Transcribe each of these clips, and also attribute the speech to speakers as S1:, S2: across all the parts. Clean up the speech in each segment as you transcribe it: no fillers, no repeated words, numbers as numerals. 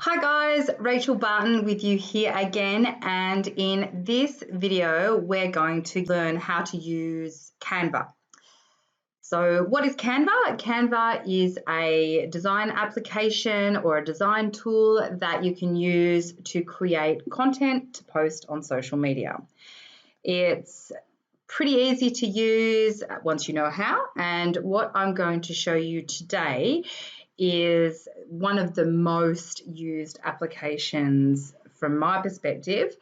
S1: Hi guys, Rachel Barton with you here again, and in this video we're going to learn how to use Canva. So what is Canva? Canva is a design application or a design tool that you can use to create content to post on social media. It's pretty easy to use once you know how, and what I'm going to show you today is one of the most used applications from my perspective.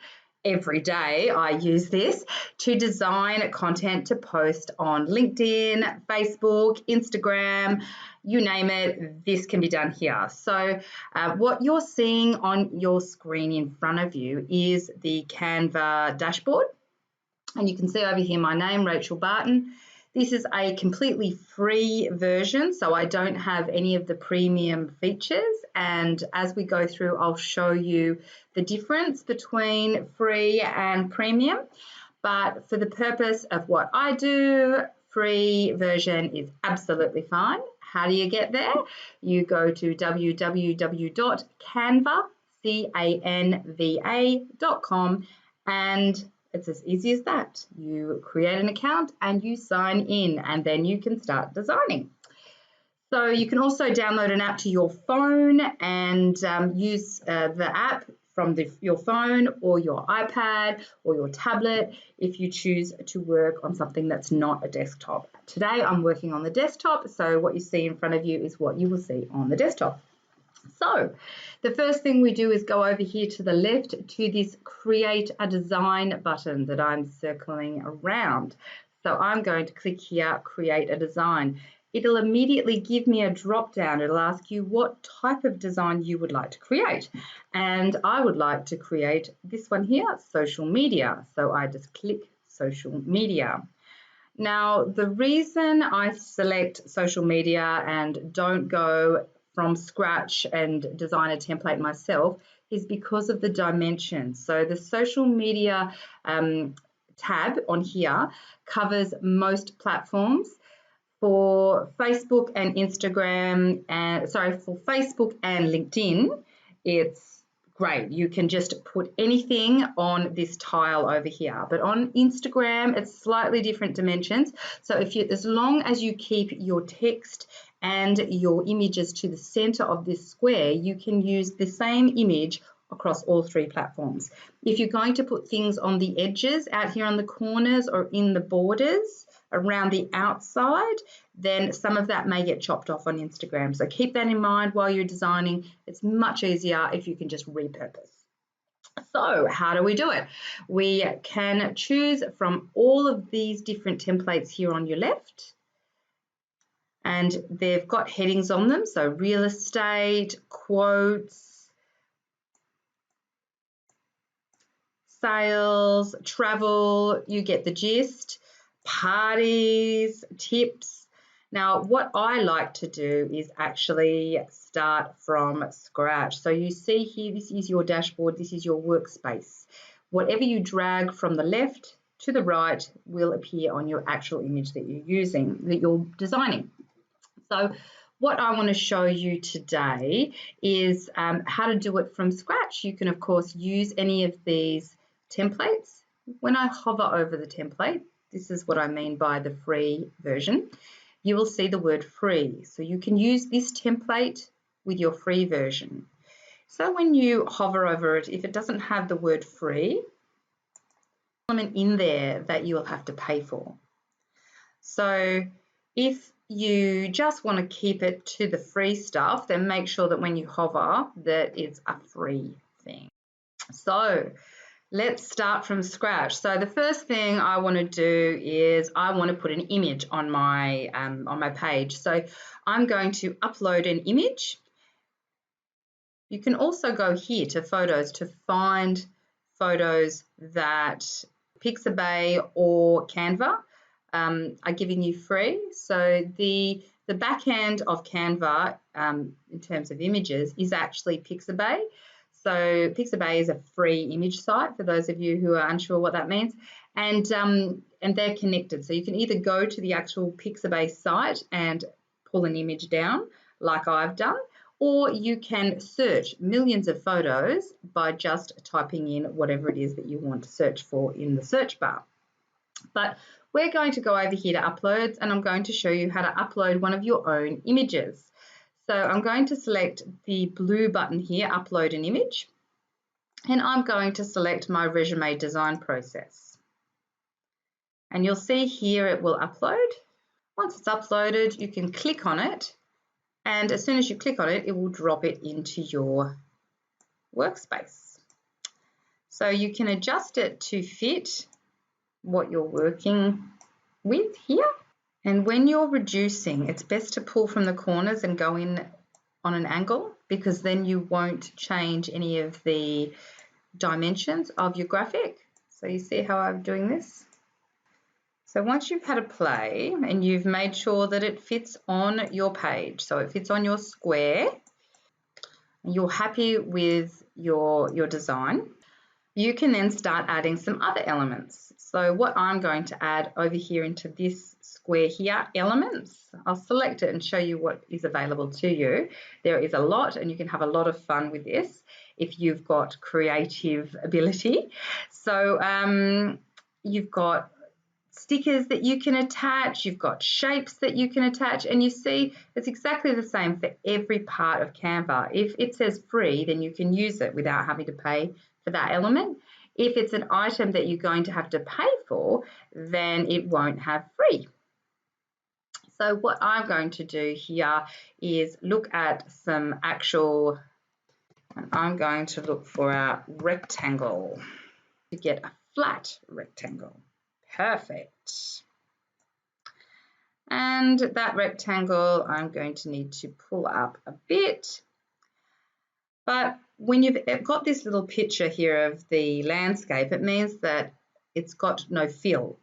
S1: Every day I use this to design content to post on LinkedIn, Facebook, Instagram, you name it, this can be done here. So what you're seeing on your screen in front of you is the Canva dashboard. And you can see over here my name, Rachel Barton. This is a completely free version, so I don't have any of the premium features. And as we go through, I'll show you the difference between free and premium. But for the purpose of what I do, free version is absolutely fine. How do you get there? You go to www.canva.com and it's as easy as that. You create an account and you sign in, and then you can start designing. So you can also download an app to your phone and use the app from your phone or your iPad or your tablet if you choose to work on something that's not a desktop. Today I'm working on the desktop, so what you see in front of you is what you will see on the desktop. So the first thing we do is go over here to the left to this create a design button that I'm circling around. So I'm going to click here, create a design. It'll immediately give me a drop down. It'll ask you what type of design you would like to create. And I would like to create this one here, social media. So I just click social media. Now, the reason I select social media and don't go from scratch and design a template myself is because of the dimensions. So the social media tab on here covers most platforms. For Facebook and Instagram, for Facebook and LinkedIn, it's great. You can just put anything on this tile over here. But on Instagram, it's slightly different dimensions. So as long as you keep your text and your images to the center of this square, you can use the same image across all three platforms. If you're going to put things on the edges, out here on the corners or in the borders, around the outside, then some of that may get chopped off on Instagram. So keep that in mind while you're designing. It's much easier if you can just repurpose. So how do we do it? We can choose from all of these different templates here on your left. And they've got headings on them, so real estate, quotes, sales, travel, you get the gist, parties, tips. Now, what I like to do is actually start from scratch. So you see here, this is your dashboard, this is your workspace. Whatever you drag from the left to the right will appear on your actual image that you're using, that you're designing. So what I want to show you today is how to do it from scratch. You can, of course, use any of these templates. When I hover over the template, this is what I mean by the free version, you will see the word free. So you can use this template with your free version. So when you hover over it, if it doesn't have the word free, element in there that you will have to pay for. So if you just want to keep it to the free stuff, then make sure that when you hover that it's a free thing. So let's start from scratch. So the first thing I want to do is I want to put an image on my page. So I'm going to upload an image. You can also go here to photos to find photos that Pixabay or Canva are giving you free. So the back end of Canva in terms of images is actually Pixabay. So Pixabay is a free image site for those of you who are unsure what that means, and they're connected. So you can either go to the actual Pixabay site and pull an image down like I've done, or you can search millions of photos by just typing in whatever it is that you want to search for in the search bar. But we're going to go over here to uploads, and I'm going to show you how to upload one of your own images. So I'm going to select the blue button here, upload an image, and I'm going to select my resume design process. And you'll see here it will upload. Once it's uploaded, you can click on it, and as soon as you click on it, it will drop it into your workspace. So you can adjust it to fit what you're working with here. And when you're reducing, it's best to pull from the corners and go in on an angle, because then you won't change any of the dimensions of your graphic. So you see how I'm doing this? So once you've had a play and you've made sure that it fits on your page, so it fits on your square, and you're happy with your design, you can then start adding some other elements. So what I'm going to add over here into this square here, elements, I'll select it and show you what is available to you. There is a lot, and you can have a lot of fun with this if you've got creative ability. So you've got stickers that you can attach, you've got shapes that you can attach, and you see it's exactly the same for every part of Canva. If it says free, then you can use it without having to pay for that element. If it's an item that you're going to have to pay for, then it won't have free. So what I'm going to do here is look at some actual, and I'm going to look for a rectangle to get a flat rectangle. Perfect. And that rectangle I'm going to need to pull up a bit. But when you've got this little picture here of the landscape, it means that it's got no fill.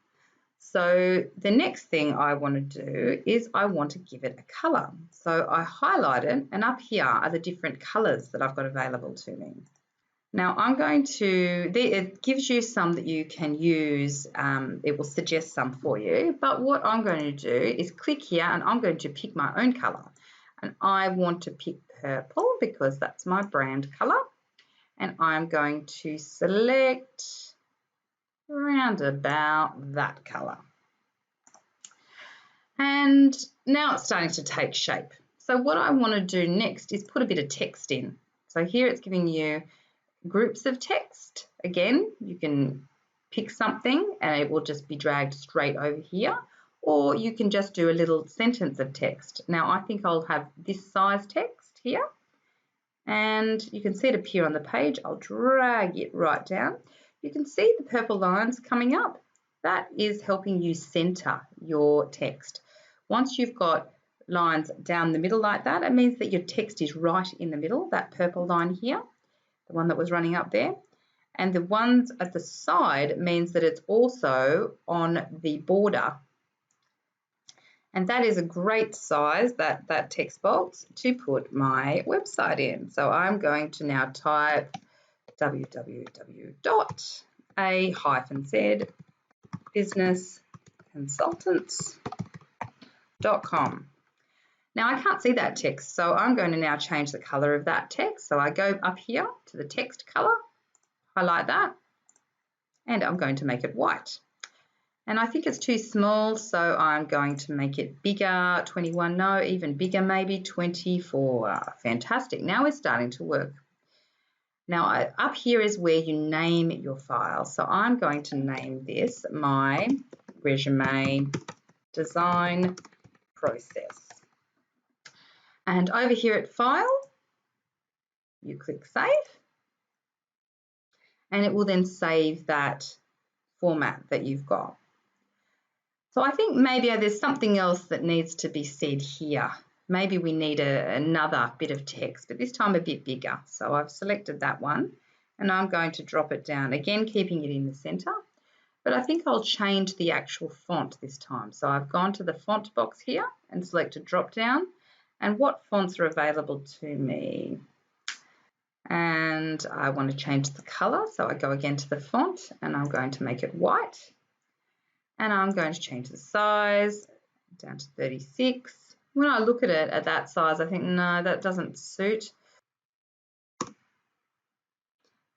S1: So the next thing I want to do is I want to give it a colour. So I highlight it, and up here are the different colours that I've got available to me. Now I'm going to, it gives you some that you can use, it will suggest some for you, but what I'm going to do is click here and I'm going to pick my own colour. And I want to pick purple because that's my brand colour. And I'm going to select round about that colour. And now it's starting to take shape. So what I want to do next is put a bit of text in. So here it's giving you groups of text. Again, you can pick something and it will just be dragged straight over here, or you can just do a little sentence of text. Now I think I'll have this size text here, and you can see it appear on the page. I'll drag it right down. You can see the purple lines coming up. That is helping you center your text. Once you've got lines down the middle like that, it means that your text is right in the middle, that purple line here, the one that was running up there. And the ones at the side means that it's also on the border. And that is a great size, that text box, to put my website in. So I'm going to now type www.a-businessconsultants.com. Now I can't see that text, so I'm going to now change the color of that text. So I go up here to the text color, highlight that, and I'm going to make it white. And I think it's too small, so I'm going to make it bigger, 21, no, even bigger maybe, 24. Fantastic, now we're starting to work. Now up here is where you name your file. So I'm going to name this my resume design process. And over here at File, you click Save, and it will then save that format that you've got. So I think maybe there's something else that needs to be said here. Maybe we need another bit of text, but this time a bit bigger. So I've selected that one, and I'm going to drop it down, again keeping it in the center. But I think I'll change the actual font this time. So I've gone to the font box here and selected drop down, and what fonts are available to me. And I want to change the color, so I go again to the font and I'm going to make it white, and I'm going to change the size down to 36. When I look at it at that size, I think, no, that doesn't suit.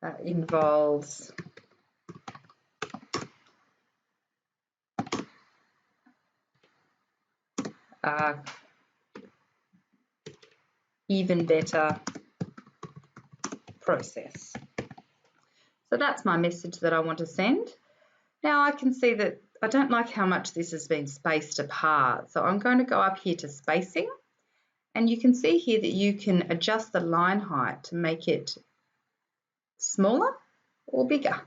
S1: That involves even better process. So that's my message that I want to send. Now I can see that I don't like how much this has been spaced apart. So I'm going to go up here to spacing, and you can see here that you can adjust the line height to make it smaller or bigger.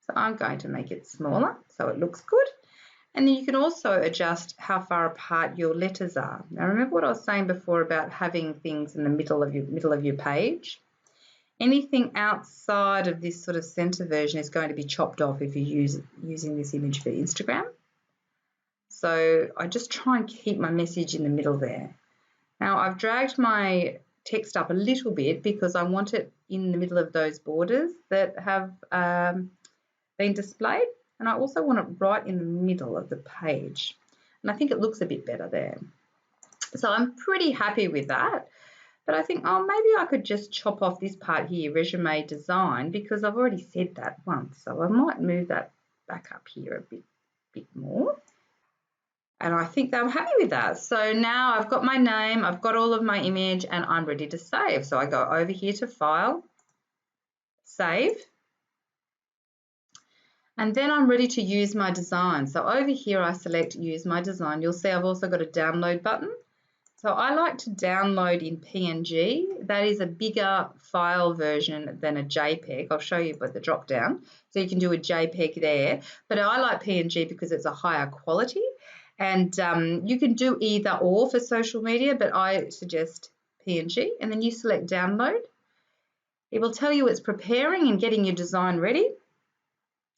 S1: So I'm going to make it smaller so it looks good. And then you can also adjust how far apart your letters are. Now remember what I was saying before about having things in the middle of your page? Anything outside of this sort of center version is going to be chopped off if you're using this image for Instagram. So I just try and keep my message in the middle there. Now I've dragged my text up a little bit because I want it in the middle of those borders that have been displayed, and I also want it right in the middle of the page, and I think it looks a bit better there. So I'm pretty happy with that, but I think, oh, maybe I could just chop off this part here, resume design, because I've already said that once, so I might move that back up here a bit more. And I think I'm happy with that. So now I've got my name, I've got all of my image, and I'm ready to save. So I go over here to File, Save, and then I'm ready to use my design. So over here I select Use My Design. You'll see I've also got a download button. So I like to download in PNG. That is a bigger file version than a JPEG. I'll show you by the drop down. So you can do a JPEG there, but I like PNG because it's a higher quality. And you can do either or for social media, but I suggest PNG. And then you select download. It will tell you it's preparing and getting your design ready.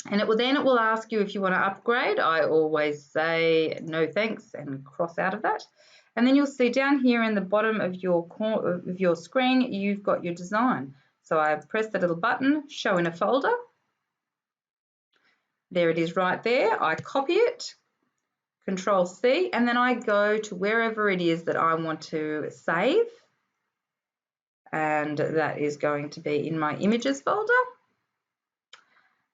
S1: And it will ask you if you want to upgrade. I always say no thanks and cross out of that. And then you'll see down here in the bottom of your screen, you've got your design. So I press the little button, show in a folder. There it is right there. I copy it, Control C, and then I go to wherever it is that I want to save. And that is going to be in my images folder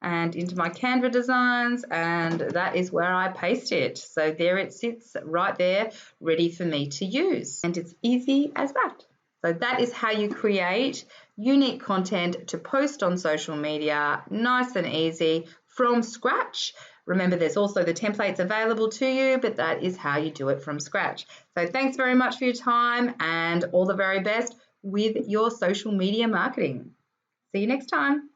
S1: and into my Canva designs, and that is where I paste it. So there it sits right there, ready for me to use. And it's easy as that. So that is how you create unique content to post on social media, nice and easy from scratch. Remember, there's also the templates available to you, but that is how you do it from scratch. So thanks very much for your time and all the very best with your social media marketing. See you next time.